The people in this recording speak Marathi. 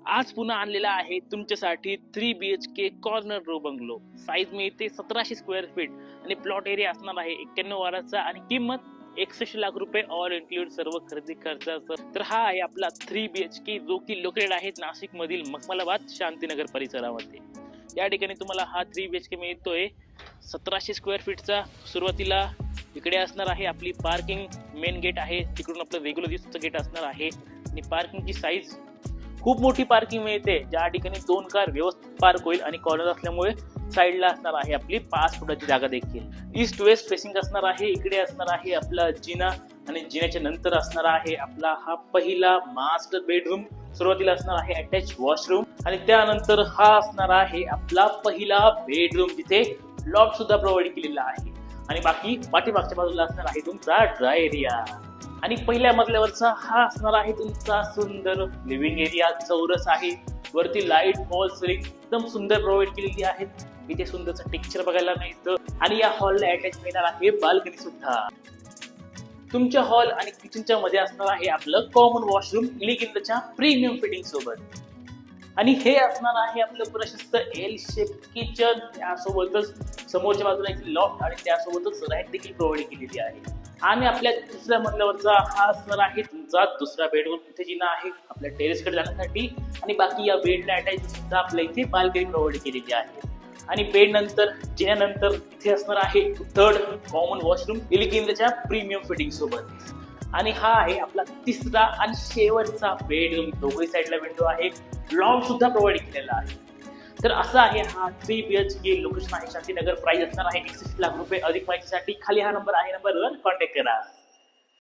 आज पुन्हा आणलेला आहे तुमच्यासाठी 3 BHK corner row bungalow. Size मिळते 1700 स्क्वेअर फीट आणि प्लॉट एरिया असणार आहे 91 वाराचा आणि किंमत 61 लाख रुपये ऑल इन्क्लूड सर्व खरेदी खर्चाचं. तर हा आहे आपला 3 BHK जो की लोकेटेड आहे नाशिक मधील मखमलाबाद शांतीनगर परिसरामध्ये. या ठिकाणी तुम्हाला हा 3 BHK मिळतोय 1700 स्क्वेअर फीटचा. सुरुवातीला इकडे असणार आहे आपली पार्किंग, मेन गेट आहे तिकडून आपलं रेग्युलर दिसतं गेट असणार आहे आणि पार्किंगची साईज खूप मोठी पार्किंग मिळते, ज्या ठिकाणी 2 कार व्यवस्थित पार्क होईल आणि कॉर्नर असल्यामुळे साईडला असणार आहे आपली 5 फुटाची जागा देखील. ईस्ट वेस्ट फेसिंग असणार आहे. इकडे असणार आहे आपला जिना आणि जिन्याच्या नंतर असणार आहे आपला हा पहिला मास्टर बेडरूम. सुरुवातीला असणार आहे अटॅच वॉशरूम आणि त्यानंतर हा असणार आहे आपला पहिला बेडरूम, जिथे लॉफ्ट सुद्धा प्रोव्हाइड केलेला आहे आणि बाकी पाठीमागच्या बाजूला असणार आहे तुमचा ड्राय एरिया. आणि पहिल्या मजल्यावरचा हा असणार आहे तुमचा सुंदर लिव्हिंग एरिया. चौरस आहे, वरती लाईट फॉल सिलिंग एकदम सुंदर प्रोव्हाइड केलेली आहे. इथे सुंदरचं टेक्स्चर बघायला मिळतं आणि या हॉलला अटॅच मिळणार आहे बाल्कनी सुद्धा. तुमच्या हॉल आणि किचनच्या मध्ये असणार आहे आपलं कॉमन वॉशरूम इलिगिंदच्या प्रीमियम फिटिंग सोबत. आणि हे असणार आहे आपलं प्रशस्त एल शेप किचन. त्यासोबतच समोरच्या बाजूला एक लॉफ्ट आणि त्यासोबतच रॅक देखील प्रोव्हाइड केलेली आहे. आणि आपल्या दुसऱ्या मजल्यावरचा हा असणार आहे तुमचा दुसरा बेडरूम. इथे जिना आहे आपल्या टेरेसकडे जाण्यासाठी आणि बाकी या बेडला अटॅच सुद्धा आपल्या इथे बाल्कनी प्रोव्हाइड केलेली आहे. आणि बेड नंतर जिन्यानंतर इथे असणार आहे थर्ड कॉमन वॉशरूम इलिगिंदच्या प्रीमियम फिटिंग सोबत. आणि हा आहे आपला तिसरा आणि शेवटचा बेडरूम. दोघही साईडला विंडो आहे, लॉफ्ट सुद्धा प्रोव्हाइड केलेला आहे. तर असा आहे हा 3 BHK. लोकेशन आहे शांतीनगर. प्राइस असणार आहे 61 लाख रुपये. अधिक माहितीसाठी खाली हा नंबर आहे, नंबरवर कॉन्टॅक्ट करा.